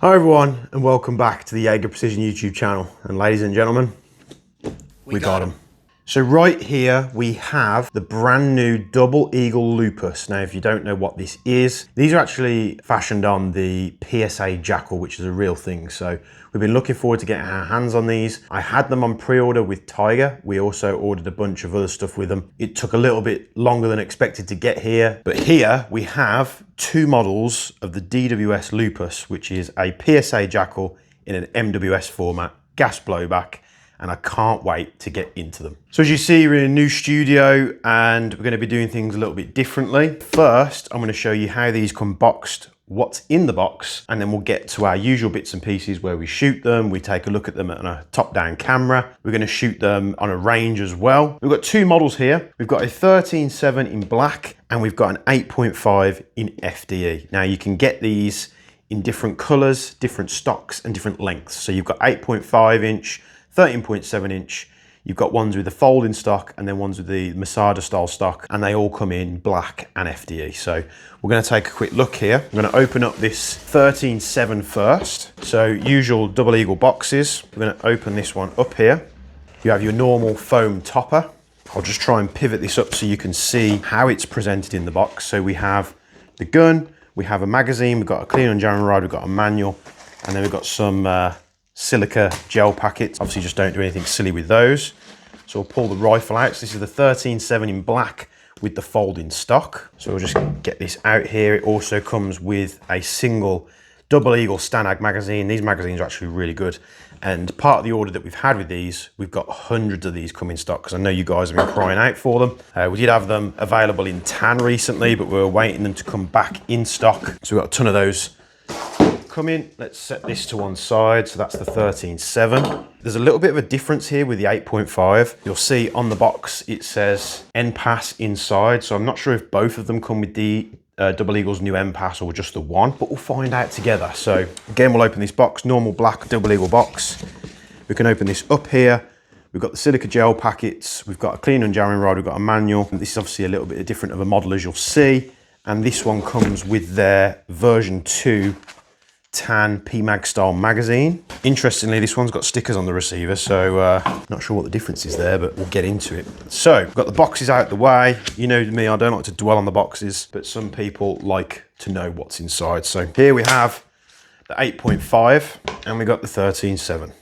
Hi everyone, and welcome back to the JAKL Precision YouTube channel. And ladies and gentlemen, we got them. So right here we have the brand new Double Eagle Lupus. Now if you don't know what this is, these are actually fashioned on the PSA JAKL, which is a real thing. So we've been looking forward to getting our hands on these. I had them on pre-order with Tiger. We also ordered a bunch of other stuff with them. It took a little bit longer than expected to get here, but here we have two models of the DWS Lupus, which is a PSA JAKL in an MWS format, gas blowback, and I can't wait to get into them. So as you see, we're in a new studio and we're going to be doing things a little bit differently. First, I'm going to show you how these come boxed, what's in the box, and then we'll get to our usual bits and pieces where we shoot them. We take a look at them on a top-down camera. We're going to shoot them on a range as well. We've got two models here. We've got a 13.7 in black and we've got an 8.5 in FDE. Now you can get these in different colors, different stocks and different lengths. So you've got 8.5 inch, 13.7 inch, you've got ones with the folding stock and then ones with the Masada style stock, and they all come in black and FDE. So we're going to take a quick look here. I'm going to open up this 13.7 first. So usual Double Eagle boxes. We're going to open this one up here. You have your normal foam topper. I'll just try and pivot this up so you can see how it's presented in the box. So we have the gun, we have a magazine, we've got a clean and jamming rod, we've got a manual, and then we've got some silica gel packets. Obviously just don't do anything silly with those. So we'll pull the rifle out. So this is the 13.7 in black with the folding stock. So we'll just get this out here. It also comes with a single Double Eagle Stanag magazine. These magazines are actually really good. And part of the order that we've had with these, we've got hundreds of these come in stock because I know you guys have been crying out for them. We did have them available in tan recently, but we were waiting them to come back in stock. So we've got a ton of those come in. Let's set this to one side. So that's the 13.7. There's a little bit of a difference here with the 8.5. You'll see on the box it says NPAS inside. So I'm not sure if both of them come with the Double Eagle's new NPAS or just the one, but we'll find out together. So again, we'll open this box, normal black Double Eagle box. We can open this up here. We've got the silica gel packets. We've got a clean and jamming rod. We've got a manual. This is obviously a little bit different of a model, as you'll see. And this one comes with their version 2 tan PMag style magazine. Interestingly, this one's got stickers on the receiver, so not sure what the difference is there, but we'll get into it. So we've got the boxes out the way. You know me, I don't like to dwell on the boxes, but some people like to know what's inside. So here we have the 8.5 and we got the 13.7.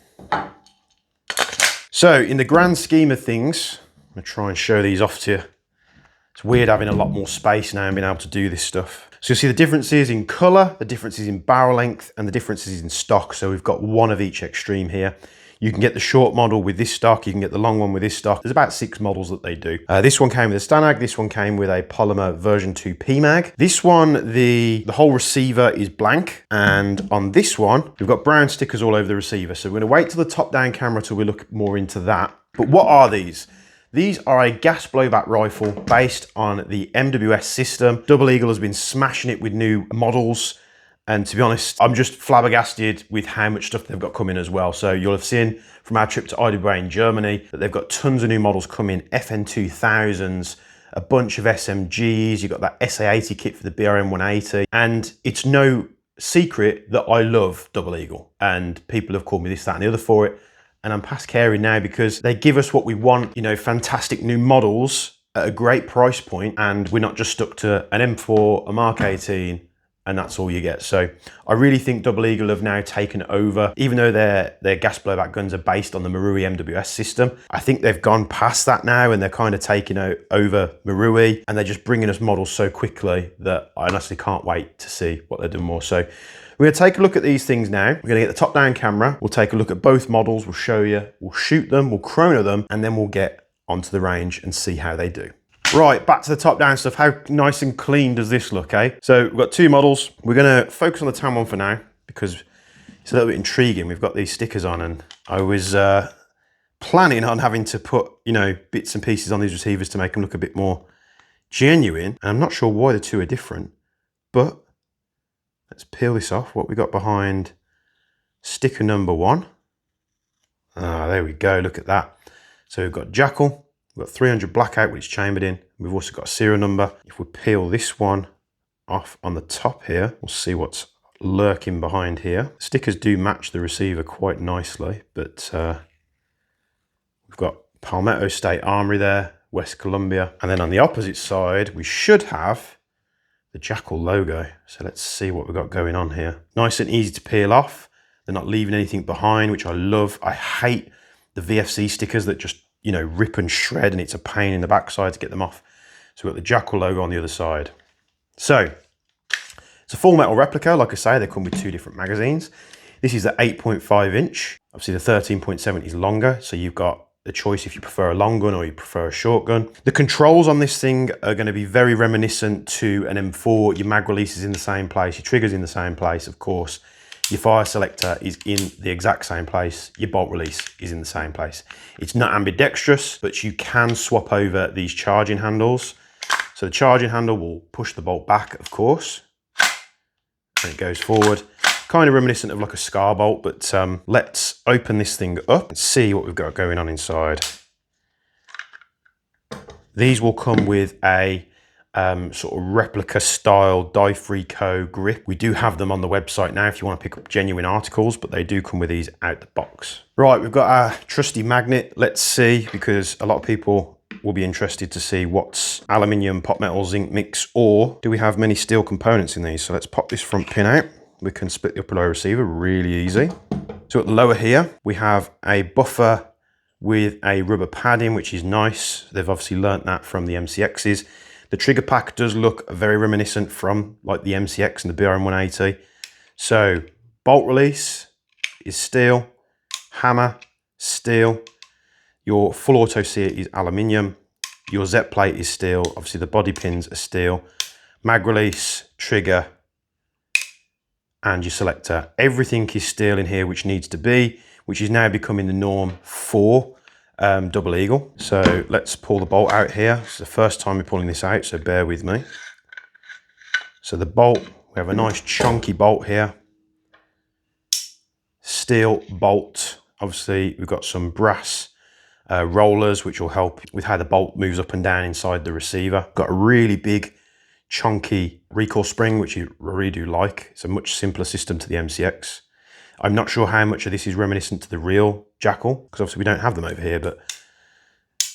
So in the grand scheme of things, I'm gonna try and show these off to you. It's weird having a lot more space now and being able to do this stuff. So you'll see the differences in color, the differences in barrel length, and the differences in stock. So we've got one of each extreme here. You can get the short model with this stock, you can get the long one with this stock. There's about 6 models that they do. This one came with a Stanag, this one came with a polymer version 2 PMag. This one, the whole receiver is blank, and on this one, we've got brown stickers all over the receiver. So we're gonna wait till the top-down camera till we look more into that. But what are these? These are a gas blowback rifle based on the MWS system. Double Eagle has been smashing it with new models. And to be honest, I'm just flabbergasted with how much stuff they've got coming as well. So you'll have seen from our trip to IWA in Germany that they've got tons of new models coming, FN2000s, a bunch of SMGs, you've got that SA80 kit for the BRM 180. And it's no secret that I love Double Eagle. And people have called me this, that, and the other for it. And I'm past caring now because they give us what we want, you know, fantastic new models at a great price point, and we're not just stuck to an M4, a Mark 18, and that's all you get. So I really think Double Eagle have now taken over, even though their gas blowback guns are based on the Marui MWS system. I think they've gone past that now and they're kind of taking over Marui, and they're just bringing us models so quickly that I honestly can't wait to see what they're doing more. So we're going to take a look at these things now. We're going to get the top-down camera. We'll take a look at both models. We'll show you. We'll shoot them. We'll chrono them. And then we'll get onto the range and see how they do. Right, back to the top-down stuff. How nice and clean does this look, eh? So we've got two models. We're going to focus on the tan one for now because it's a little bit intriguing. We've got these stickers on, and I was planning on having to put, you know, bits and pieces on these receivers to make them look a bit more genuine. And I'm not sure why the two are different, but let's peel this off. What we got behind sticker number 1. Ah, there we go. Look at that. So we've got JAKL. We've got 300 blackout, which is chambered in. We've also got a serial number. If we peel this one off on the top here, we'll see what's lurking behind here. Stickers do match the receiver quite nicely, but we've got Palmetto State Armory there, West Columbia. And then on the opposite side, we should have the JAKL logo. So let's see what we've got going on here. Nice and easy to peel off. They're not leaving anything behind, which I love. I hate the VFC stickers that just, you know, rip and shred, and it's a pain in the backside to get them off. So we've got the JAKL logo on the other side. So it's a full metal replica. Like I say, they come with two different magazines. This is the 8.5 inch. Obviously the 13.7 is longer. So you've got the choice if you prefer a long gun or you prefer a short gun. The controls on this thing are going to be very reminiscent to an M4. Your mag release is in the same place. Your trigger's in the same place, of course. Your fire selector is in the exact same place. Your bolt release is in the same place. It's not ambidextrous, but you can swap over these charging handles. So the charging handle will push the bolt back, of course, and it goes forward. Kind of reminiscent of like a scar bolt, but let's open this thing up and see what we've got going on inside. These will come with a sort of replica style die-free co grip. We do have them on the website now if you want to pick up genuine articles, but they do come with these out the box. Right, we've got our trusty magnet. Let's see, because a lot of people will be interested to see what's aluminium, pot metal, zinc mix, or do we have many steel components in these? So let's pop this front pin out. We can split the upper lower receiver really easy. So at the lower here, we have a buffer with a rubber padding, which is nice. They've obviously learnt that from the MCXs. The trigger pack does look very reminiscent from like the MCX and the BRM 180. So bolt release is steel, hammer, steel. Your full auto seat is aluminium. Your Z plate is steel. Obviously the body pins are steel. Mag release, trigger, and your selector. Everything is steel in here, which needs to be, which is now becoming the norm for double eagle. So let's pull the bolt out here. It's the first time we're pulling this out, so bear with me. So the bolt, we have a nice chunky bolt here. Steel bolt. Obviously we've got some brass rollers, which will help with how the bolt moves up and down inside the receiver. Got a really big chunky recoil spring, which I really do like. It's a much simpler system to the MCX. I'm not sure how much of this is reminiscent to the real JAKL, because obviously we don't have them over here, but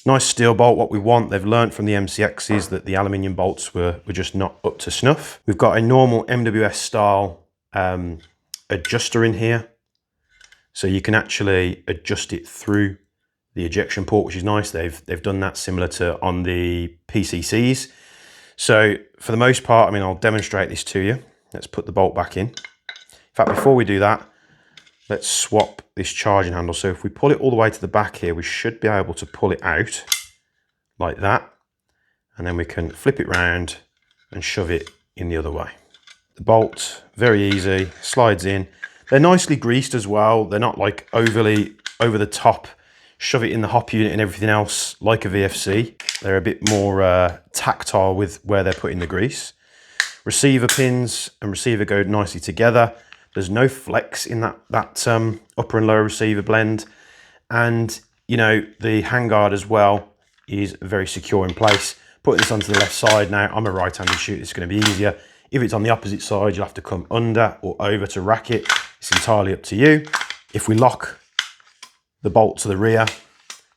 nice steel bolt, what we want. They've learned from the MCXs that the aluminium bolts were just not up to snuff. We've got a normal MWS style adjuster in here. So you can actually adjust it through the ejection port, which is nice. They've done that similar to on the PCCs. So for the most part, I mean, I'll demonstrate this to you. Let's put the bolt back in. In fact, before we do that, let's swap this charging handle. So if we pull it all the way to the back here, we should be able to pull it out like that. And then we can flip it round and shove it in the other way. The bolt, very easy, slides in. They're nicely greased as well. They're not like overly over the top, shove it in the hop unit and everything else like a VFC. They're a bit more tactile with where they're putting the grease. Receiver pins and receiver go nicely together. There's no flex in that upper and lower receiver blend. And, you know, the handguard as well is very secure in place. Putting this onto the left side now, I'm a right-handed shooter, it's going to be easier. If it's on the opposite side, you'll have to come under or over to rack it. It's entirely up to you. If we lock the bolt to the rear,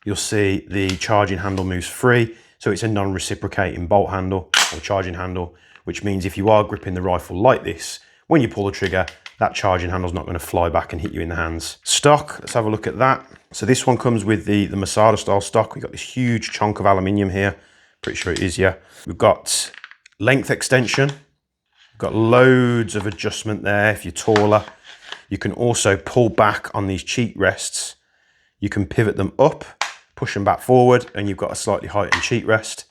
you'll see the charging handle moves free. So it's a non-reciprocating bolt handle or charging handle, which means if you are gripping the rifle like this, when you pull the trigger, that charging handle's not going to fly back and hit you in the hands. Stock, let's have a look at that. So this one comes with the Masada style stock. We've got this huge chunk of aluminium here. Pretty sure it is, yeah. We've got length extension. We've got loads of adjustment there if you're taller. You can also pull back on these cheek rests. You can pivot them up, push them back forward, and you've got a slightly heightened cheek rest.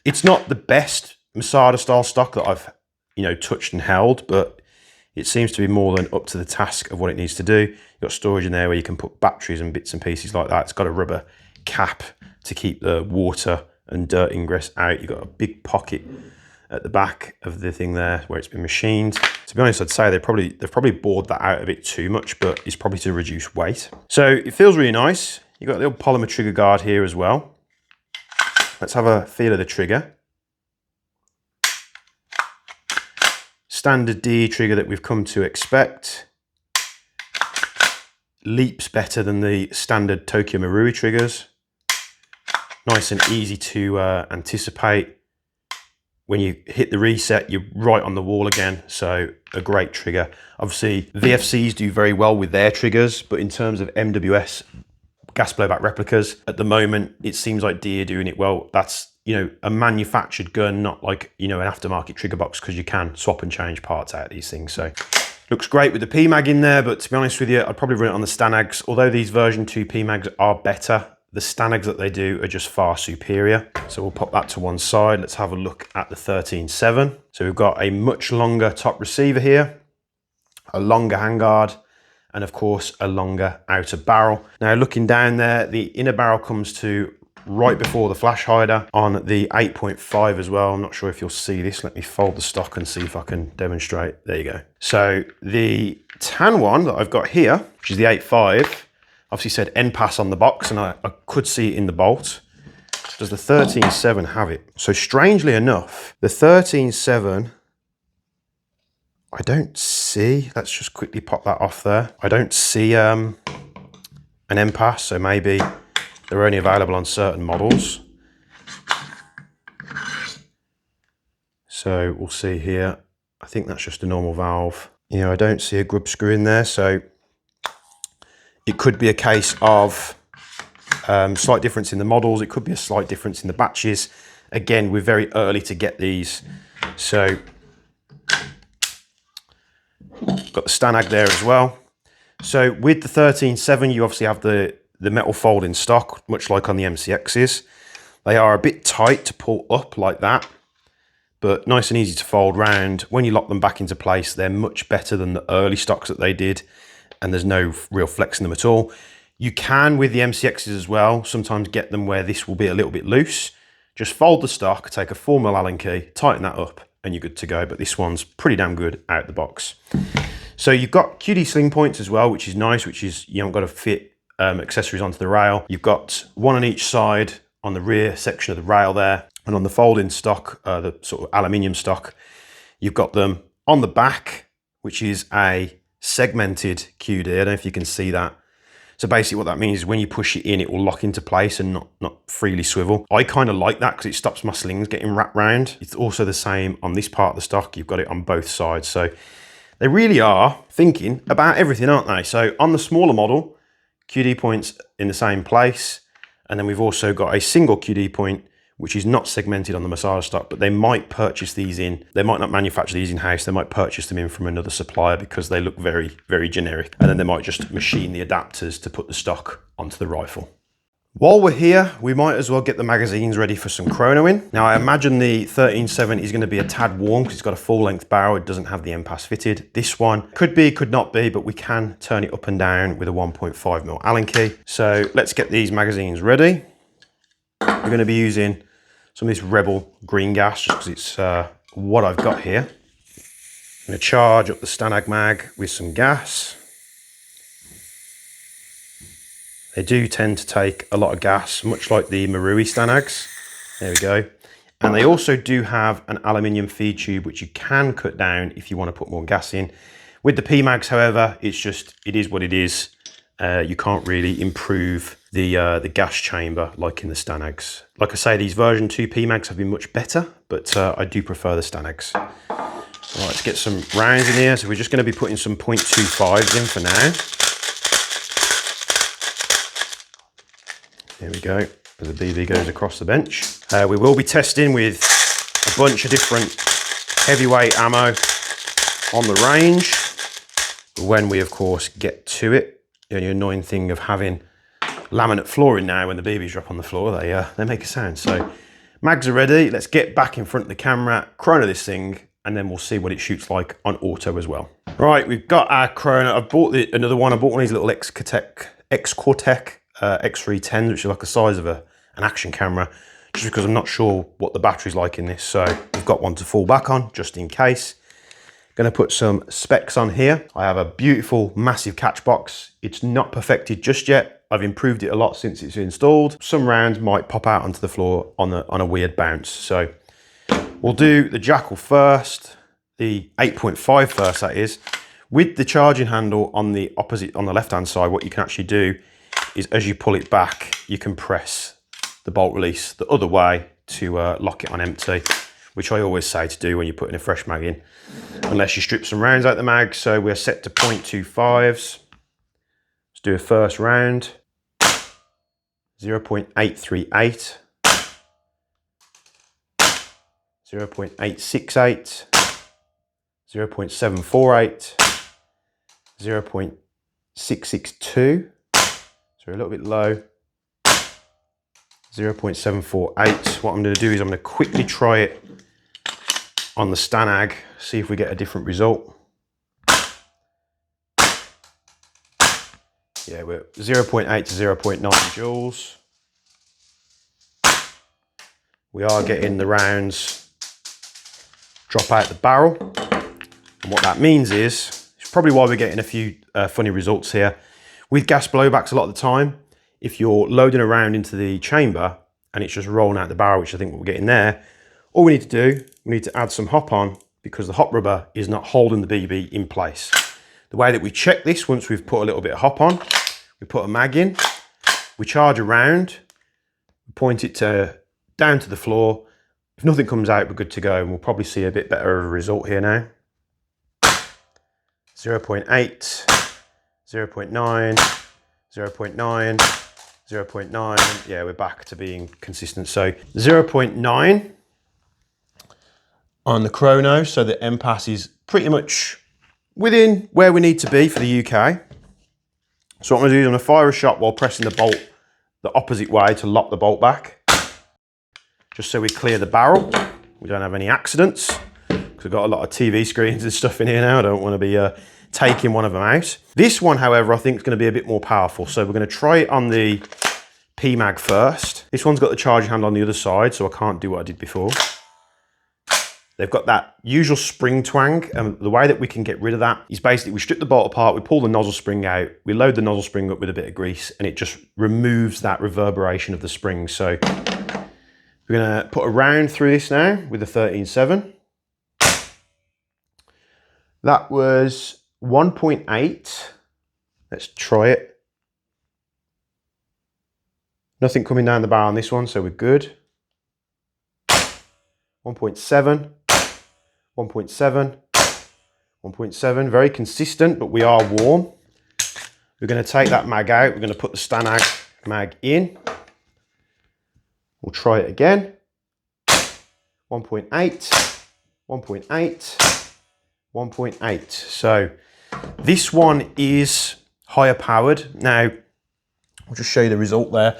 It's not the best Masada style stock that I've, you know, touched and held, but it seems to be more than up to the task of what it needs to do. You've got storage in there where you can put batteries and bits and pieces like that. It's got a rubber cap to keep the water and dirt ingress out. You've got a big pocket at the back of the thing there where it's been machined. To be honest, I'd say they've probably bored that out a bit too much, but it's probably to reduce weight. So it feels really nice. You've got a little polymer trigger guard here as well. Let's have a feel of the trigger. standard DE trigger that we've come to expect. Leaps better than the standard Tokyo Marui triggers. Nice and easy to anticipate. When you hit the reset, you're right on the wall again, so a great trigger. Obviously, VFCs do very well with their triggers, but in terms of MWS gas blowback replicas, at the moment, it seems like DE are doing it well. That's, you know, a manufactured gun, not like, you know, an aftermarket trigger box, because you can swap and change parts out of these things. So looks great with the PMAG in there, but to be honest with you, I'd probably run it on the Stanags. Although these version 2 PMAGs are better, the Stanags that they do are just far superior. So we'll pop that to one side. Let's have a look at the 13.7. So we've got a much longer top receiver here, a longer handguard, and of course a longer outer barrel. Now looking down there, the inner barrel comes to right before the flash hider on the 8.5 as well. I'm not sure if you'll see this. Let me fold the stock and see if I can demonstrate. There you go. So the tan one that I've got here, which is the 8.5, obviously said NPAS on the box, and I could see it in the bolt. Does the 13.7 have it? So strangely enough, the 13.7, I don't see, let's just quickly pop that off there. I don't see an NPAS, so maybe they're only available on certain models. So we'll see here. I think that's just a normal valve. You know, I don't see a grub screw in there, so it could be a case of slight difference in the models. It could be a slight difference in the batches. Again, we're very early to get these. So got the Stanag there as well. So with the 13.7, you obviously have the metal fold in stock, much like on the MCXs. They are a bit tight to pull up like that, but nice and easy to fold round. When you lock them back into place, they're much better than the early stocks that they did, and there's no real flex in them at all. You can, with the MCXs as well, sometimes get them where this will be a little bit loose. Just fold the stock, take a 4mm Allen key, tighten that up, and you're good to go. But this one's pretty damn good out the box. So you've got QD sling points as well, which is nice, which is you haven't got to fit accessories onto the rail. You've got one on each side on the rear section of the rail there, and on the folding stock, the sort of aluminium stock, you've got them on the back, which is a segmented QD. I don't know if you can see that. So basically what that means is when you push it in, it will lock into place and not freely swivel. I kind of like that because it stops my slings getting wrapped round. It's also the same on this part of the stock. You've got it on both sides. So they really are thinking about everything, aren't they? So on the smaller model, QD points in the same place. And then we've also got a single QD point, which is not segmented on the Masada stock, but they might purchase these in. They might not manufacture these in-house. They might purchase them in from another supplier because they look very, very generic. And then they might just machine the adapters to put the stock onto the rifle. While we're here, we might as well get the magazines ready for some Chrono in. Now, I imagine the 13.7 is going to be a tad warm because it's got a full-length barrel. It doesn't have the MPAS fitted. This one could be, could not be, but we can turn it up and down with a 1.5mm Allen key. So let's get these magazines ready. We're going to be using some of this Rebel green gas just because it's what I've got here. I'm going to charge up the Stanag mag with some gas. They do tend to take a lot of gas, much like the Marui Stanags. There we go. And they also do have an aluminium feed tube, which you can cut down if you want to put more gas in. With the PMags, however, it is what it is. You can't really improve the gas chamber like in the Stanags. Like I say, these version 2 PMags have been much better, but I do prefer the Stanags. All right, let's get some rounds in here. So we're just going to be putting some .25s in for now. There we go, as the BB goes across the bench. We will be testing with a bunch of different heavyweight ammo on the range. When we, of course, get to it, the only annoying thing of having laminate flooring now, when the BBs drop on the floor, they make a sound. So mags are ready. Let's get back in front of the camera, chrono this thing, and then we'll see what it shoots like on auto as well. Right, we've got our chrono. I've bought another one. I bought one of these little X-Cortec X310s, which are like the size of an action camera, just because I'm not sure what the battery's like in this. So we've got one to fall back on just in case. Going to put some specs on here. I have a beautiful, massive catch box. It's not perfected just yet. I've improved it a lot since it's installed. Some rounds might pop out onto the floor on a weird bounce. So we'll do the JAKL first, the 8.5 first, that is. With the charging handle on the opposite, on the left-hand side, what you can actually do is as you pull it back, you can press the bolt release the other way to lock it on empty, which I always say to do when you're putting a fresh mag in, unless you strip some rounds out the mag. So we're set to 0.25s. Let's do a first round. 0.838, 0.868, 0.748, 0.662, so a little bit low, 0.748. What I'm going to do is I'm going to quickly try it on the Stanag, see if we get a different result. Yeah, we're 0.8 to 0.9 joules. We are getting the rounds drop out the barrel. And what that means is, it's probably why we're getting a few funny results here. With gas blowbacks, a lot of the time, if you're loading a round into the chamber and it's just rolling out the barrel, which I think we're getting there, all we need to do, we need to add some hop on, because the hop rubber is not holding the BB in place. The way that we check this, once we've put a little bit of hop on, we put a mag in, we charge a round, point it down to the floor. If nothing comes out, we're good to go, and we'll probably see a bit better of a result here now. 0.8, 0.9, 0.9, 0.9. Yeah, we're back to being consistent. So 0.9 on the Chrono, so the MPass is pretty much within where we need to be for the UK. So what I'm going to do is I'm going to fire a shot while pressing the bolt the opposite way to lock the bolt back, just so we clear the barrel. We don't have any accidents, because we've got a lot of TV screens and stuff in here now. I don't want to be taking one of them out. This one, however, I think is going to be a bit more powerful. So we're going to try it on the PMag first. This one's got the charging handle on the other side, so I can't do what I did before. They've got that usual spring twang, and the way that we can get rid of that is basically we strip the bolt apart, we pull the nozzle spring out, we load the nozzle spring up with a bit of grease, and it just removes that reverberation of the spring. So we're going to put a round through this now with the 13.7. That was 1.8. Let's try it. Nothing coming down the barrel on this one, so we're good. 1.7. 1.7, 1.7, very consistent, but we are warm. We're going to take that mag out. We're going to put the Stanag mag in. We'll try it again. 1.8, 1.8, 1.8. So this one is higher powered. Now, I'll just show you the result there.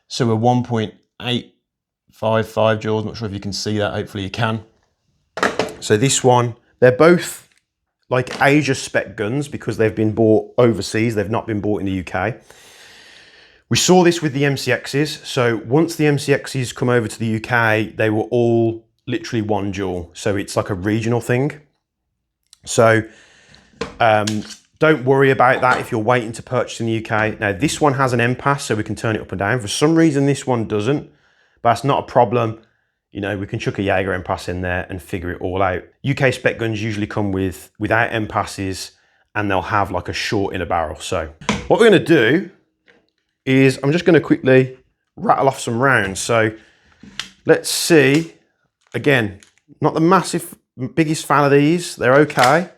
So we're 1.855 joules. I'm not sure if you can see that. Hopefully you can. So this one, they're both like Asia spec guns because they've been bought overseas. They've not been bought in the UK. We saw this with the MCXs. So once the MCXs come over to the UK, they were all literally 1 joule. So it's like a regional thing. So don't worry about that if you're waiting to purchase in the UK. Now this one has an MPass, so we can turn it up and down. For some reason, this one doesn't, but that's not a problem. You know, we can chuck a Jaeger MPass in there and figure it all out. UK spec guns usually come without MPasses, and they'll have like a short inner barrel. So what we're going to do is I'm just going to quickly rattle off some rounds. So let's see. Again, not the biggest fan of these. They're okay,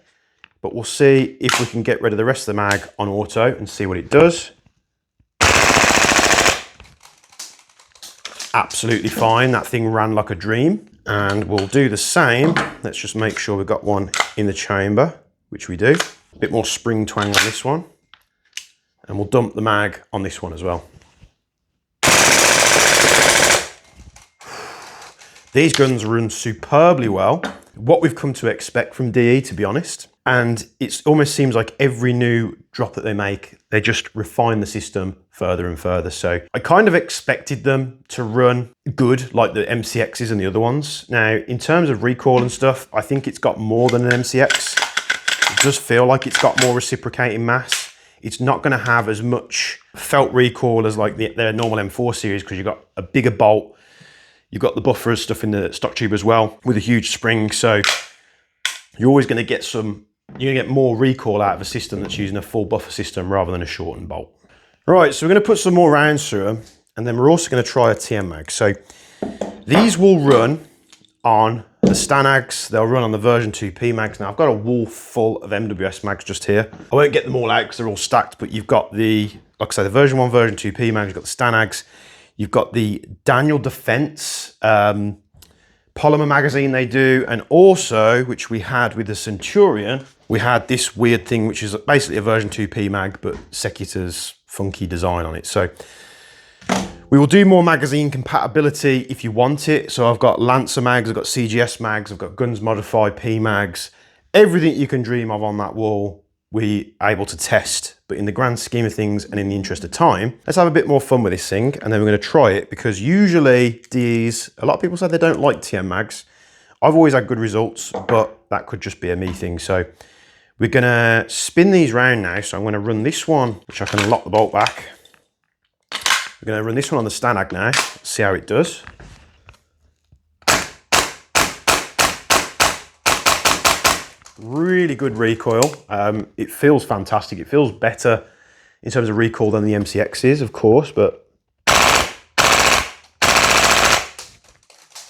but we'll see if we can get rid of the rest of the mag on auto and see what it does. Absolutely fine. That thing ran like a dream. And we'll do the same. Let's just make sure we've got one in the chamber, which we do. A bit more spring twang on this one. And we'll dump the mag on this one as well. These guns run superbly well. What we've come to expect from DE, to be honest. And it almost seems like every new drop that they make, they just refine the system further and further. So I kind of expected them to run good like the MCXs and the other ones. Now, in terms of recoil and stuff, I think it's got more than an MCX. It does feel like it's got more reciprocating mass. It's not going to have as much felt recoil as like their normal M4 series, because you've got a bigger bolt. You've got the buffer stuff in the stock tube as well with a huge spring. So you're always going to get some, you're going to get more recoil out of a system that's using a full buffer system rather than a shortened bolt. Right, so we're going to put some more rounds through them, and then we're also going to try a TM mag. So these will run on the Stanags, they'll run on the version 2P mags. Now I've got a wall full of MWS mags just here. I won't get them all out because they're all stacked, but you've got the, like I say, the version 1, version 2P mags, you've got the Stanags, you've got the Daniel Defense polymer magazine they do, and also, which we had with the Centurion, we had this weird thing, which is basically a version 2P mag, but Sekita's funky design on it. So we will do more magazine compatibility if you want it. So I've got Lancer mags, I've got CGS mags, I've got Guns Modified P mags, everything you can dream of on that wall, we are able to test. But in the grand scheme of things and in the interest of time, let's have a bit more fun with this thing, and then we're going to try it, because usually DEs, a lot of people say they don't like TM mags. I've always had good results, but that could just be a me thing. So we're going to spin these round now. So I'm going to run this one, which I can lock the bolt back. We're going to run this one on the Stanag now, see how it does. Really good recoil. It feels fantastic. It feels better in terms of recoil than the MCX is, of course, but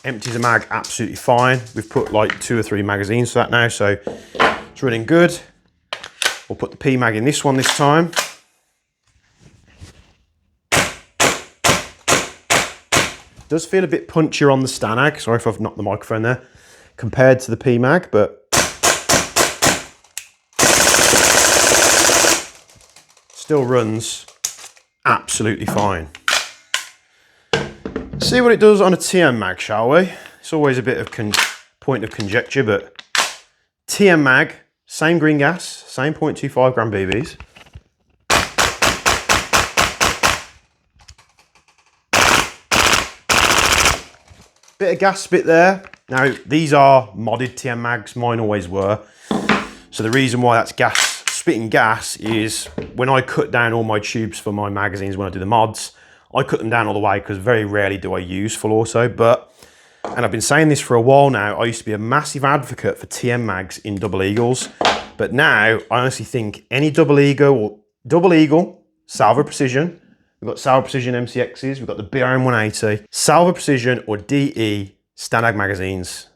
empties a mag absolutely fine. We've put like 2 or 3 magazines to that now, so it's running good. We'll put the P mag in this one this time. Does feel a bit punchier on the Stanag. Sorry if I've knocked the microphone there, compared to the P mag, but still runs absolutely fine. See what it does on a TM mag, shall we? It's always a bit of point of conjecture, but TM mag, same green gas, same 0.25 gram BBs. Bit of gas spit there. Now, these are modded TM mags, mine always were. So the reason why that's gas, spitting gas, is when I cut down all my tubes for my magazines when I do the mods, I cut them down all the way because very rarely do I use full auto. But, and I've been saying this for a while now, I used to be a massive advocate for TM mags in double eagles. But now, I honestly think any double eagle, Salvo Precision, we've got Salvo Precision MCXs, we've got the BRM 180, Salvo Precision or DE Stanag magazines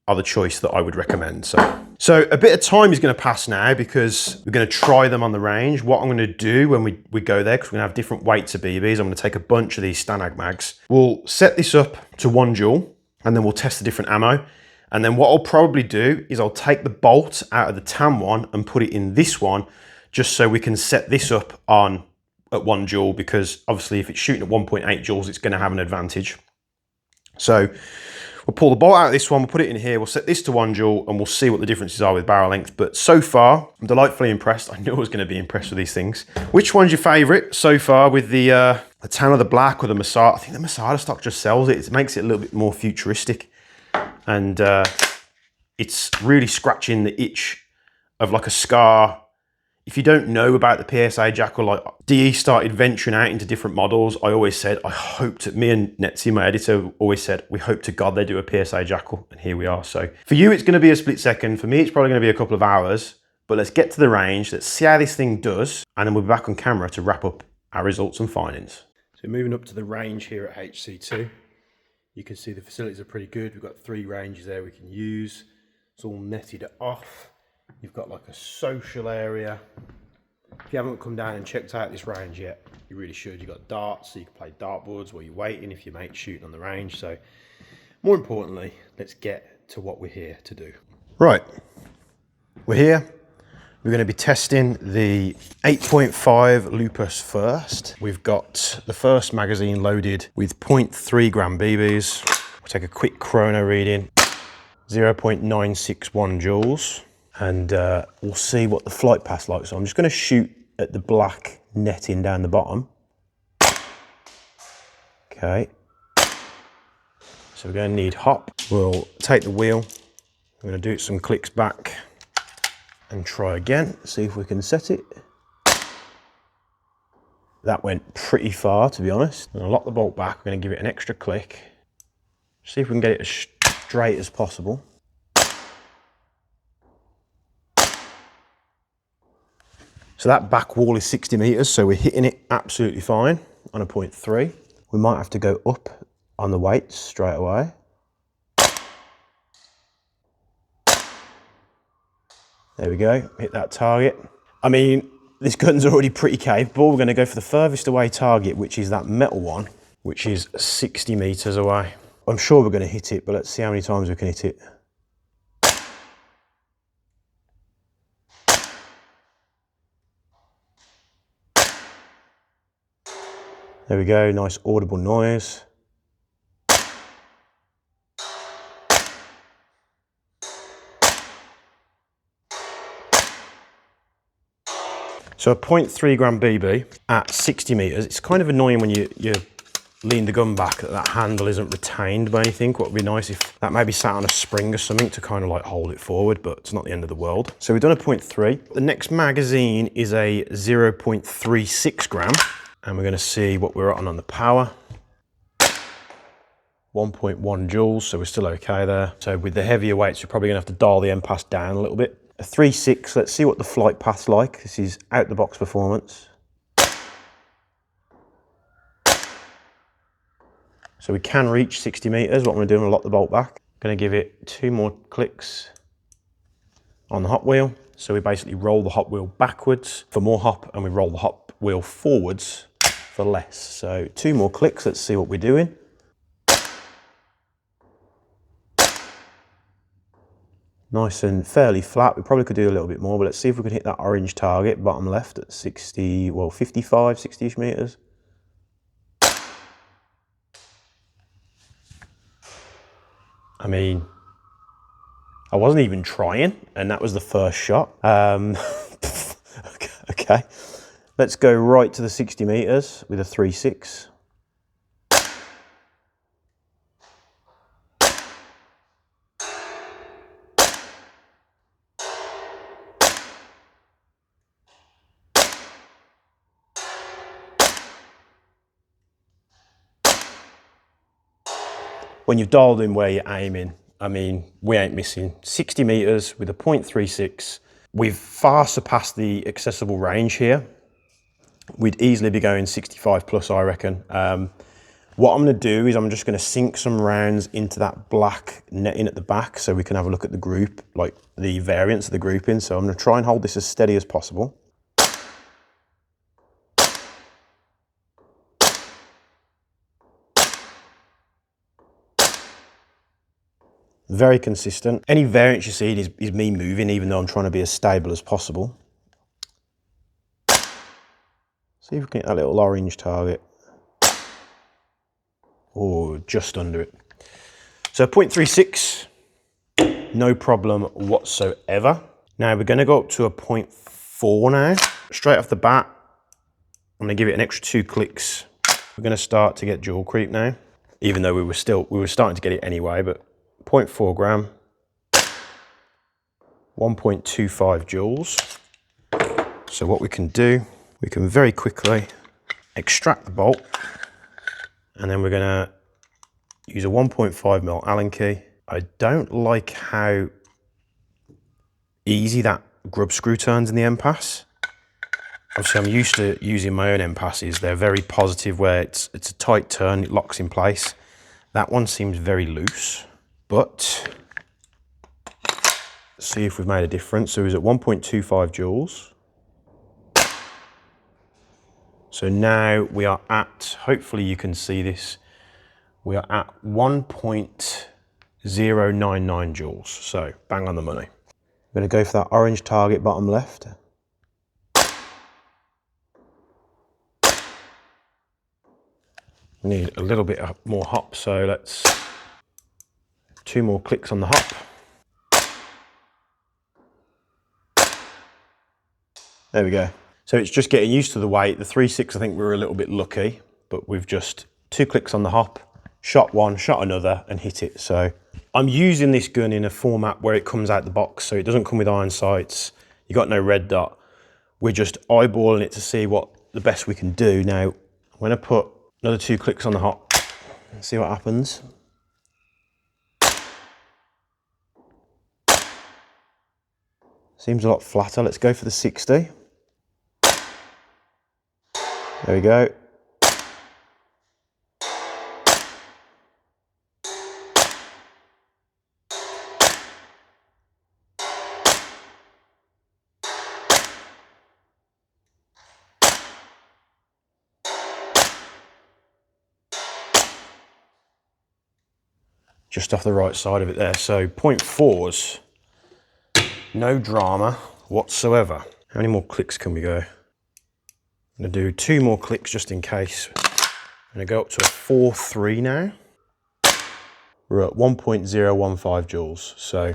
are the choice that I would recommend. So a bit of time is going to pass now because we're going to try them on the range. What I'm going to do when we go there, because we're going to have different weights of BBs, I'm going to take a bunch of these Stanag mags. We'll set this up to 1 joule, and then we'll test the different ammo. And then what I'll probably do is I'll take the bolt out of the TAM one and put it in this one, just so we can set this up on at 1 joule, because obviously if it's shooting at 1.8 joules, it's going to have an advantage. So we'll pull the bolt out of this one, we'll put it in here, we'll set this to 1 joule, and we'll see what the differences are with barrel length. But so far, I'm delightfully impressed. I knew I was going to be impressed with these things. Which one's your favourite so far, with the tan or the black or the Masada? I think the Masada stock just sells it. It makes it a little bit more futuristic. And it's really scratching the itch of like a Scar. If you don't know about the PSA JAKL, like DE started venturing out into different models, I always said, I hoped, me and Netzi, my editor, always said, we hope to God they do a PSA JAKL, and here we are. So for you, it's going to be a split second. For me, it's probably going to be a couple of hours, but let's get to the range, let's see how this thing does, and then we'll be back on camera to wrap up our results and findings. So moving up to the range here at HC2, you can see the facilities are pretty good. We've got 3 ranges there we can use. It's all netted off. You've got like a social area. If you haven't come down and checked out this range yet, you really should. You've got darts, so you can play dartboards while you're waiting if your mate's shooting on the range. So more importantly, let's get to what we're here to do. Right, we're here. We're going to be testing the 8.5 Lupus first. We've got the first magazine loaded with 0.3 gram BBs. We'll take a quick chrono reading, 0.961 joules. And we'll see what the flight path's like. So I'm just going to shoot at the black netting down the bottom. Okay. So we're going to need hop. We'll take the wheel. We're going to do some clicks back and try again. See if we can set it. That went pretty far, to be honest. I'm going to lock the bolt back. We're going to give it an extra click. See if we can get it as straight as possible. So that back wall is 60 meters, so we're hitting it absolutely fine on a 0.3. We might have to go up on the weights straight away. There we go, hit that target. I mean, this gun's already pretty capable. We're gonna go for the furthest away target, which is that metal one, which is 60 meters away. I'm sure we're gonna hit it, but let's see how many times we can hit it. There we go, nice audible noise. So a 0.3 gram BB at 60 meters. It's kind of annoying when you lean the gun back that handle isn't retained by anything. What would be nice if that maybe sat on a spring or something to kind of like hold it forward, but it's not the end of the world. So we've done a 0.3. The next magazine is a 0.36 gram, and we're gonna see what we're on the power. 1.1 joules, so we're still okay there. So with the heavier weights, we're probably gonna have to dial the MPass down a little bit. A 3.6, let's see what the flight path's like. This is out the box performance. So we can reach 60 meters. What I'm gonna do, I'm gonna lock the bolt back. Gonna give it 2 more clicks on the hop wheel. So we basically roll the hop wheel backwards for more hop, and we roll the hop wheel forwards for less. So 2 more clicks, let's see what we're doing. Nice and fairly flat. We probably could do a little bit more, but let's see if we can hit that orange target, bottom left at 60, well, 55, 60-ish meters. I mean, I wasn't even trying, and that was the first shot. Okay, let's go right to the 60 meters with a 3.6. When you've dialed in where you're aiming, I mean, we ain't missing. 60 meters with a 0.36. We've far surpassed the accessible range here. We'd easily be going 65 plus, I reckon. What I'm gonna do is I'm just gonna sink some rounds into that black netting at the back so we can have a look at the group, like the variance of the grouping. So I'm gonna try and hold this as steady as possible. Very consistent. Any variance you see is me moving, even though I'm trying to be as stable as possible. See if we can get that little orange target. Oh, just under it. So 0.36, no problem whatsoever. Now we're gonna go up to a 0.4 now. Straight off the bat, I'm gonna give it an extra 2 clicks. We're gonna start to get jaw creep now, even though we were starting to get it anyway, but 0.4 gram, 1.25 joules. So what we can do, we can very quickly extract the bolt, and then we're gonna use a 1.5mm Allen key. I don't like how easy that grub screw turns in the MPass. Obviously, I'm used to using my own MPasses. They're very positive where it's a tight turn, it locks in place. That one seems very loose, but let's see if we've made a difference. So it's at 1.25 joules. So now we are at, hopefully you can see this, we are at 1.099 joules. So bang on the money. I'm gonna go for that orange target bottom left. We need a little bit more hop, so let's, 2 more clicks on the hop. There we go. So it's just getting used to the weight. The 3.6, I think we were a little bit lucky, but we've just 2 clicks on the hop, shot one, shot another, and hit it. So I'm using this gun in a format where it comes out the box, so it doesn't come with iron sights. You got no red dot. We're just eyeballing it to see what the best we can do. Now, I'm gonna put another 2 clicks on the hop and see what happens. Seems a lot flatter. Let's go for the 60. There we go. Just off the right side of it there. So 0.4s, no drama whatsoever. How many more clicks can we go? I'm gonna do 2 more clicks just in case. I'm gonna go up to a 4.3 now. We're at 1.015 joules. So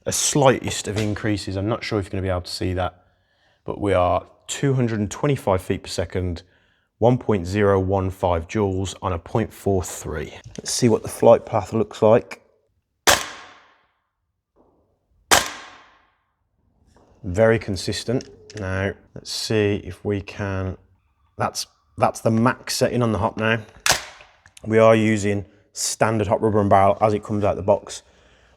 a slightest of increases. I'm not sure if you're gonna be able to see that, but we are 225 feet per second, 1.015 joules on a 0.43. Let's see what the flight path looks like. Very consistent. Now, let's see if we can, that's the max setting on the hop now. We are using standard hot rubber and barrel as it comes out the box.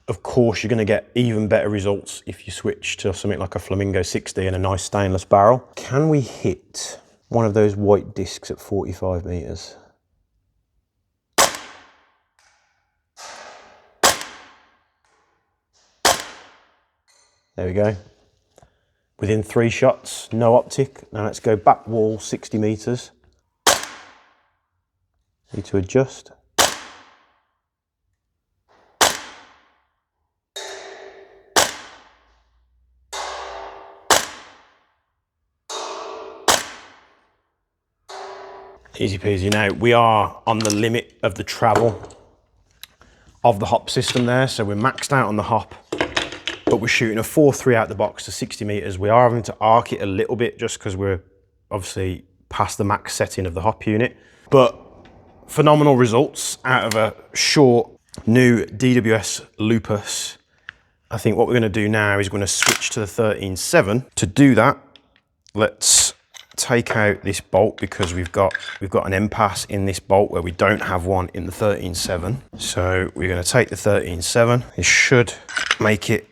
Of course, you're gonna get even better results if you switch to something like a Flamingo 60 and a nice stainless barrel. Can we hit one of those white discs at 45 meters? There we go. Within 3 shots, no optic. Now let's go back wall 60 meters. Need to adjust. Easy peasy. Now we are on the limit of the travel of the hop system there. So we're maxed out on the hop, but we're shooting a 4.3 out the box to 60 meters. We are having to arc it a little bit just because we're obviously past the max setting of the hop unit, but phenomenal results out of a short new DWS Lupus. I think what we're gonna do now is we're gonna switch to the 13.7. To do that, let's take out this bolt because we've got an impasse in this bolt where we don't have one in the 13.7. So we're going to take the 13.7. It should make it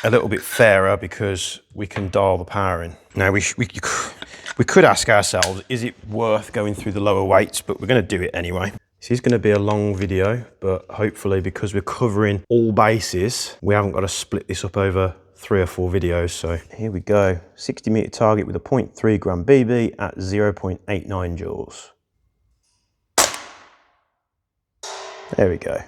a little bit fairer because we can dial the power in. Now we could ask ourselves, is it worth going through the lower weights? But we're going to do it anyway. This is going to be a long video, but hopefully because we're covering all bases, we haven't got to split this up over 3 or 4 videos. So here we go, 60 meter target with a 0.3 gram BB at 0.89 joules. There we go.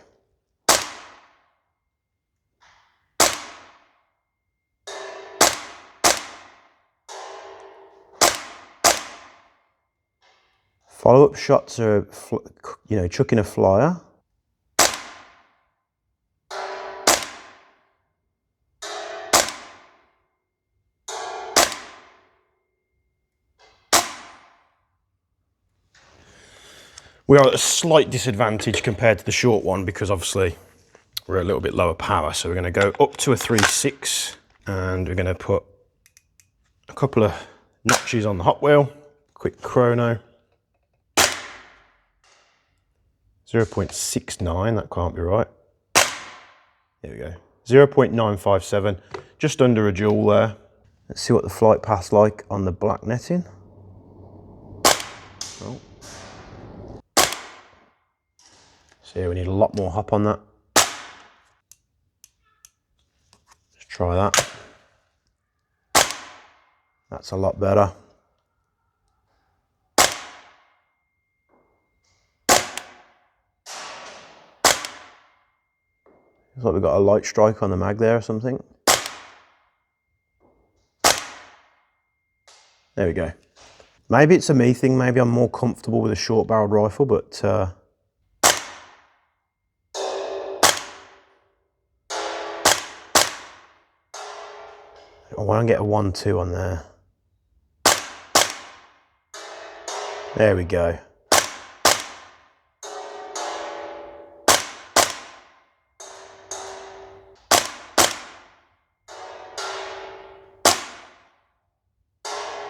Follow-up shots are, chucking a flyer. We are at a slight disadvantage compared to the short one because obviously we're a little bit lower power. So we're going to go up to a 3.6 and we're going to put a couple of notches on the hot wheel. Quick chrono. 0.69, that can't be right. There we go. 0.957, just under a joule there. Let's see what the flight path's like on the black netting. Oh. So we need a lot more hop on that. Let's try that. That's a lot better. Looks like we've got a light strike on the mag there or something. There we go. Maybe it's a me thing, maybe I'm more comfortable with a short barreled rifle, but I want to get a 1-2 on there. There we go.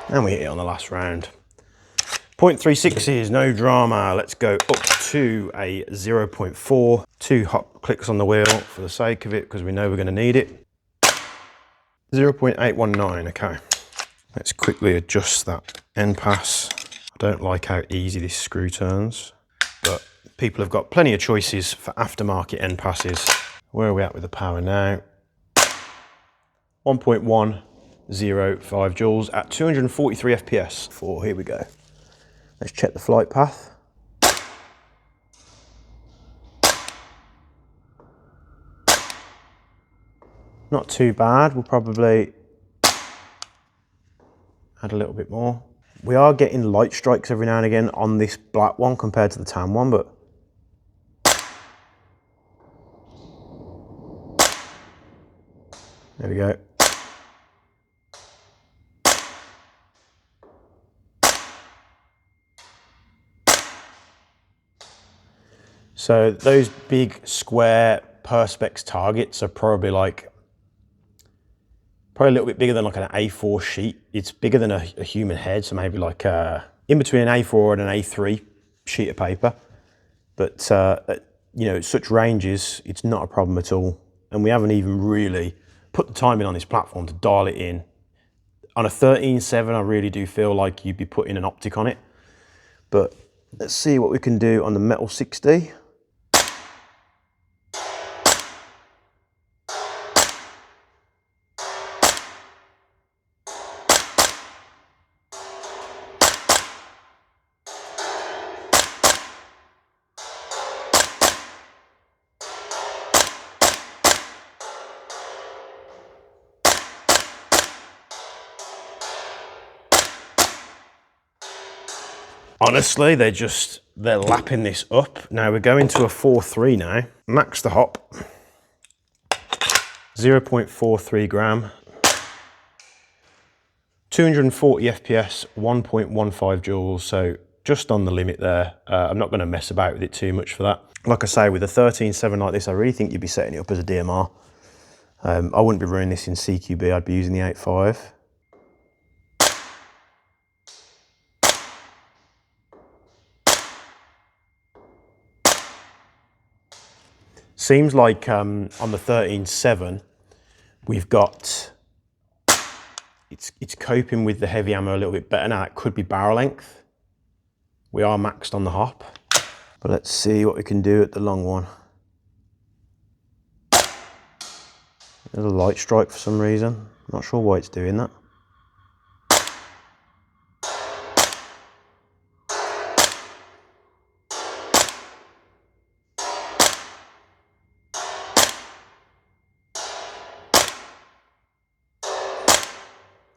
And we hit it on the last round. 0.36 is no drama. Let's go up to a 0.4. 2 hot clicks on the wheel for the sake of it because we know we're going to need it. 0.819, okay. Let's quickly adjust that end pass. I don't like how easy this screw turns, but people have got plenty of choices for aftermarket end passes. Where are we at with the power now? 1.105 joules at 243 FPS. Here we go. Let's check the flight path. Not too bad. We'll probably add a little bit more. We are getting light strikes every now and again on this black one compared to the tan one, but there we go. So those big square Perspex targets are probably a little bit bigger than like an A4 sheet. It's bigger than a human head, so maybe like in between an A4 and an A3 sheet of paper. But you know, at such ranges, it's not a problem at all. And we haven't even really put the time in on this platform to dial it in. On a 13.7, I really do feel like you'd be putting an optic on it. But let's see what we can do on the Metal 60. Honestly, they're lapping this up. Now we're going to a 4.3 now. Max the hop. 0.43 gram. 240 FPS, 1.15 joules. So just on the limit there. I'm not going to mess about with it too much for that. Like I say, with a 13.7 like this, I really think you'd be setting it up as a DMR. I wouldn't be running this in CQB. I'd be using the 8.5. Seems like on the 13.7, we've got, it's coping with the heavy ammo a little bit better now. It could be barrel length. We are maxed on the hop, but let's see what we can do at the long one. There's a light strike for some reason. Not sure why it's doing that.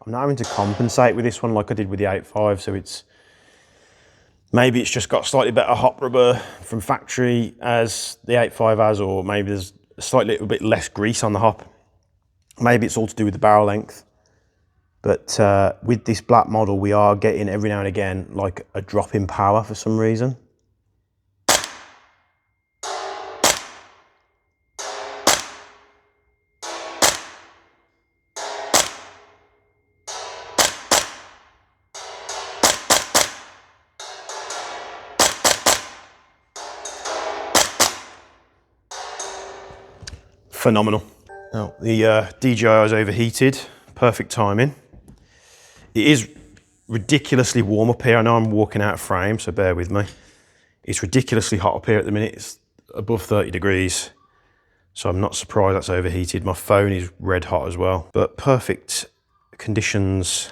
I'm not having to compensate with this one like I did with the 8.5, so maybe it's just got slightly better hop rubber from factory as the 8.5 has, or maybe there's a slightly little bit less grease on the hop. Maybe it's all to do with the barrel length. But with this black model, we are getting every now and again like a drop in power for some reason. Phenomenal. Now, the DJI is overheated, perfect timing. It is ridiculously warm up here. I know I'm walking out of frame, so bear with me. It's ridiculously hot up here at the minute. It's above 30 degrees, so I'm not surprised that's overheated. My phone is red hot as well, but perfect conditions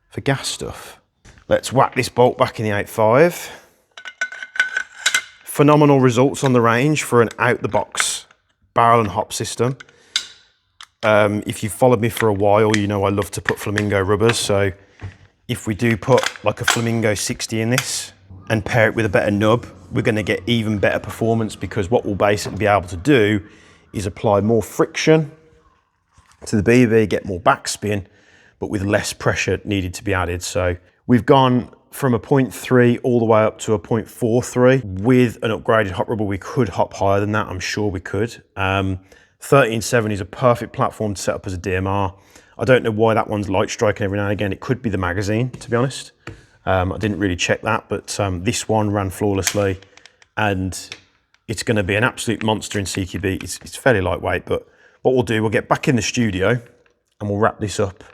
for gas stuff. Let's whack this bolt back in the 8.5. Phenomenal results on the range for an out-the-box barrel and hop system. If you've followed me for a while, you know I love to put flamingo rubbers. So if we do put like a flamingo 60 in this and pair it with a better nub, we're going to get even better performance, because what we'll basically be able to do is apply more friction to the BB, get more backspin, but with less pressure needed to be added. So we've gone from a 0.3 all the way up to a 0.43. With an upgraded hop rubber, we could hop higher than that. I'm sure we could. 13.7 is a perfect platform to set up as a DMR. I don't know why that one's light striking every now and again. It could be the magazine, to be honest. I didn't really check that, but this one ran flawlessly, and it's going to be an absolute monster in CQB. It's fairly lightweight, but what we'll do, we'll get back in the studio and we'll wrap this up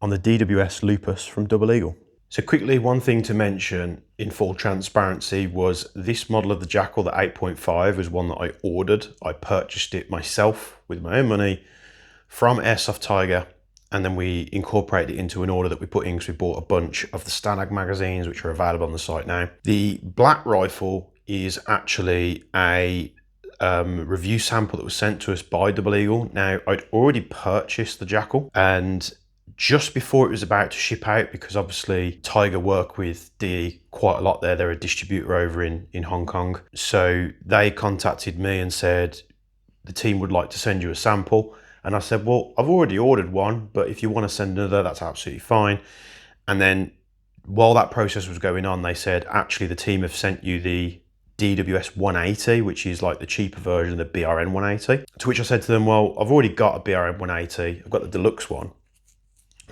on the DWS Lupus from Double Eagle. So quickly, one thing to mention in full transparency was this model of the JAKL, the 8.5, was one that I ordered. I purchased it myself with my own money from Airsoft Tiger, and then we incorporated it into an order that we put in because we bought a bunch of the Stanag magazines, which are available on the site now. The black rifle is actually a review sample that was sent to us by Double Eagle. Now, I'd already purchased the JAKL, and just before it was about to ship out, because obviously Tiger work with DE quite a lot there. They're a distributor over in Hong Kong. So they contacted me and said, the team would like to send you a sample. And I said, well, I've already ordered one, but if you want to send another, that's absolutely fine. And then while that process was going on, they said, actually, the team have sent you the DWS 180, which is like the cheaper version of the BRN 180. To which I said to them, well, I've already got a BRN 180. I've got the deluxe one.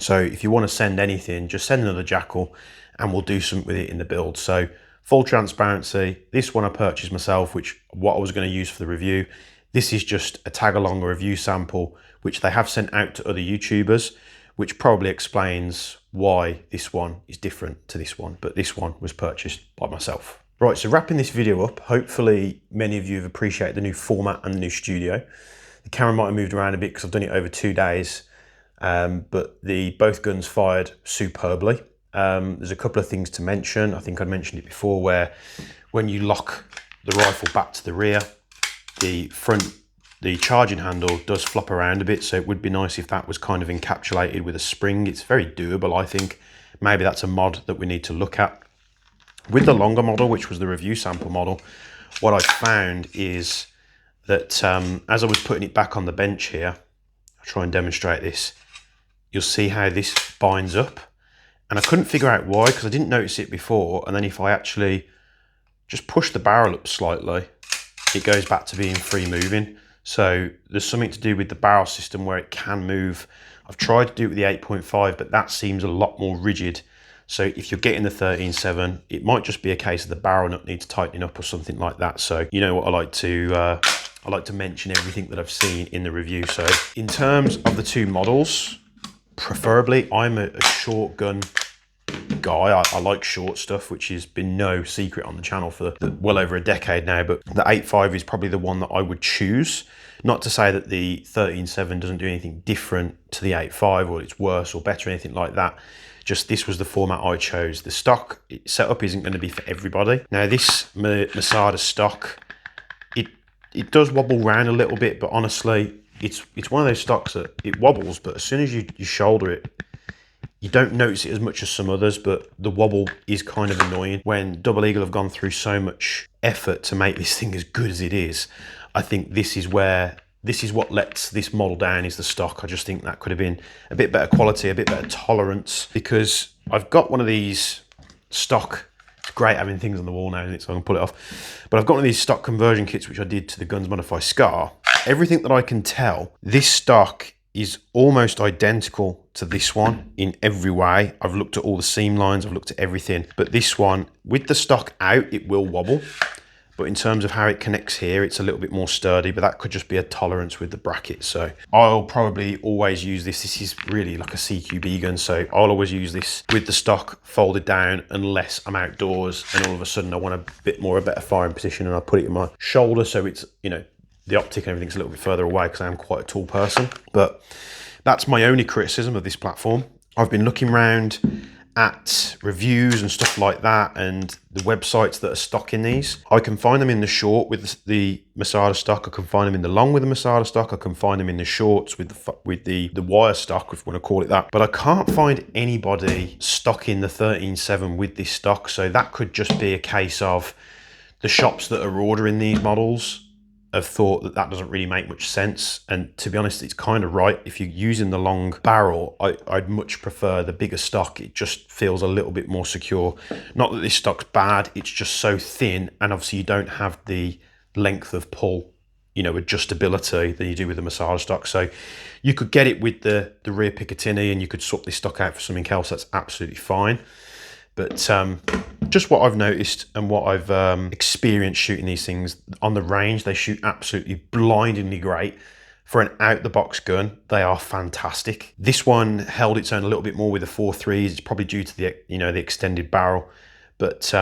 So if you want to send anything, just send another JAKL and we'll do something with it in the build. So full transparency, this one I purchased myself, which what I was going to use for the review. This is just a tag along a review sample, which they have sent out to other YouTubers, which probably explains why this one is different to this one. But this one was purchased by myself. Right, so wrapping this video up, hopefully many of you have appreciated the new format and the new studio. The camera might have moved around a bit because I've done it over 2 days. But both guns fired superbly. There's a couple of things to mention. I think I mentioned it before, where when you lock the rifle back to the rear, the charging handle does flop around a bit. So it would be nice if that was kind of encapsulated with a spring. It's very doable, I think. Maybe that's a mod that we need to look at. With the longer model, which was the review sample model, what I found is that as I was putting it back on the bench here, I'll try and demonstrate this. You'll see how this binds up, and I couldn't figure out why because I didn't notice it before. And then if I actually just push the barrel up slightly, it goes back to being free moving. So there's something to do with the barrel system where it can move. I've tried to do it with the 8.5, but that seems a lot more rigid. So if you're getting the 13.7, it might just be a case of the barrel nut needs tightening up or something like that. So you know what I like to mention everything that I've seen in the review. So in terms of the two models, preferably, I'm a short gun guy. I like short stuff, which has been no secret on the channel for well over a decade now, but the 8.5 is probably the one that I would choose. Not to say that the 13.7 doesn't do anything different to the 8.5 or it's worse or better or anything like that. Just this was the format I chose. The stock setup isn't going to be for everybody. Now this Masada stock, it does wobble around a little bit, but honestly, it's one of those stocks that it wobbles, but as soon as you shoulder it, you don't notice it as much as some others, but the wobble is kind of annoying. When Double Eagle have gone through so much effort to make this thing as good as it is, I think this is what lets this model down, is the stock. I just think that could have been a bit better quality, a bit better tolerance, because I've got one of these stock. It's great having things on the wall now, isn't it? So I can pull it off. But I've got one of these stock conversion kits, which I did to the Guns Modify Scar. Everything that I can tell, this stock is almost identical to this one in every way. I've looked at all the seam lines, I've looked at everything. But this one, with the stock out, it will wobble. But in terms of how it connects here, it's a little bit more sturdy, but that could just be a tolerance with the bracket. So I'll probably always use this. This is really like a CQB gun. So I'll always use this with the stock folded down unless I'm outdoors and all of a sudden I want a better firing position, and I put it in my shoulder. So it's, you know, the optic and everything's a little bit further away because I am quite a tall person. But that's my only criticism of this platform. I've been looking around at reviews and stuff like that, and the websites that are stocking these. I can find them in the short with the Masada stock. I can find them in the long with the Masada stock. I can find them in the shorts with the wire stock, if you want to call it that. But I can't find anybody stocking the 13.7 with this stock. So that could just be a case of the shops that are ordering these models have thought that doesn't really make much sense. And to be honest, it's kind of right. If you're using the long barrel, I'd much prefer the bigger stock. It just feels a little bit more secure. Not that this stock's bad, it's just so thin, and obviously you don't have the length of pull, you know, adjustability that you do with the Masada stock. So you could get it with the rear Picatinny and you could swap this stock out for something else. That's absolutely fine. But just what I've noticed and what I've experienced shooting these things on the range, they shoot absolutely blindingly great. For an out-the-box gun, they are fantastic. This one held its own a little bit more with the 4.3s. It's probably due to the, the extended barrel, but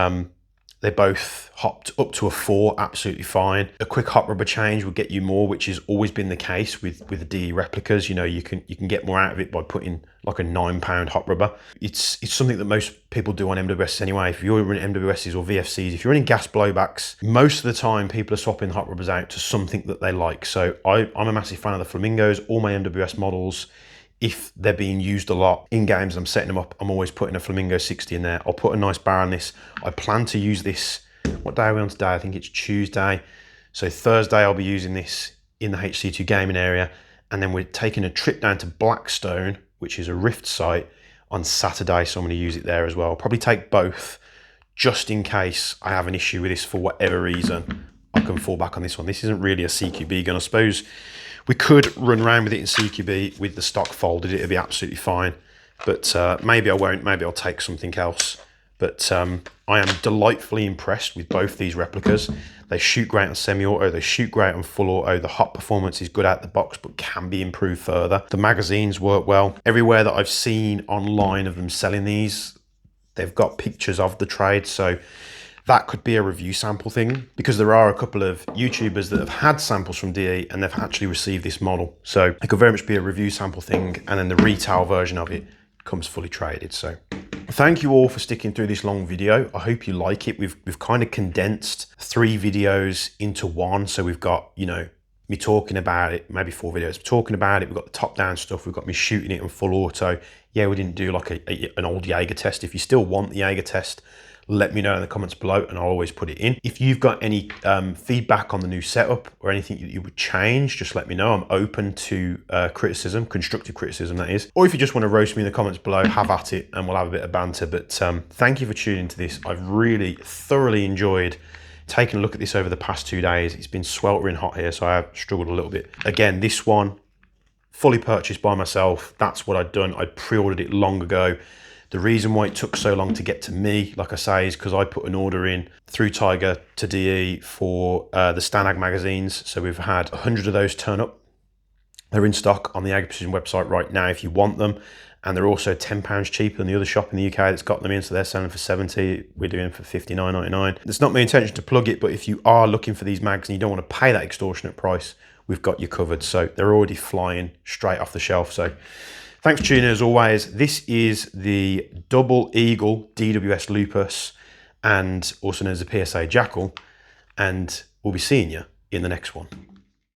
they both hopped up to a 4 absolutely fine. A quick hot rubber change will get you more, which has always been the case with the DE replicas. You can get more out of it by putting like a 9-pound hot rubber. It's something that most people do on MWS anyway. If you're running MWSs or VFCs, if you're running gas blowbacks, most of the time people are swapping hot rubbers out to something that they like. So I'm a massive fan of the Flamingos. All my MWS models, if they're being used a lot in games, I'm setting them up, I'm always putting a Flamingo 60 in there. I'll put a nice bar on this. I plan to use this, what day are we on today? I think it's Tuesday. So Thursday I'll be using this in the HC2 gaming area, and then we're taking a trip down to Blackstone, which is a Rift site, on Saturday, so I'm going to use it there as well. I'll probably take both, just in case I have an issue with this for whatever reason. I can fall back on this one. This isn't really a CQB gun. I suppose we could run around with it in CQB with the stock folded. It'd be absolutely fine. But maybe I won't. Maybe I'll take something else. But I am delightfully impressed with both these replicas. They shoot great on semi-auto. They shoot great on full auto. The hot performance is good out the box, but can be improved further. The magazines work well. Everywhere that I've seen online of them selling these, they've got pictures of the trade. So that could be a review sample thing, because there are a couple of YouTubers that have had samples from DE and they've actually received this model. So it could very much be a review sample thing, and then the retail version of it comes fully traded. So thank you all for sticking through this long video. I hope you like it. We've kind of condensed 3 videos into one. So we've got, me talking about it, maybe 4 videos talking about it. We've got the top down stuff. We've got me shooting it in full auto. Yeah, we didn't do like an old Jaeger test. If you still want the Jaeger test, let me know in the comments below and I'll always put it in. If you've got any feedback on the new setup or anything that you would change, just let me know. I'm open to criticism, constructive criticism that is. Or if you just want to roast me in the comments below, have at it and we'll have a bit of banter. But thank you for tuning into this. I've really thoroughly enjoyed taking a look at this over the past 2 days. It's been sweltering hot here, so I have struggled a little bit. Again, this one, fully purchased by myself. That's what I'd done. I pre-ordered it long ago. The reason why it took so long to get to me, like I say, is because I put an order in through Tiger to DE for the Stanag magazines. So we've had 100 of those turn up. They're in stock on the Jaeger Precision website right now if you want them. And they're also £10 cheaper than the other shop in the UK that's got them in. So they're selling for 70. We're doing for £59.99. It's not my intention to plug it, but if you are looking for these mags and you don't want to pay that extortionate price, we've got you covered. So they're already flying straight off the shelf. So thanks for tuning in as always. This is the Double Eagle DWS Lupus, and also known as the PSA JAKL, and we'll be seeing you in the next one.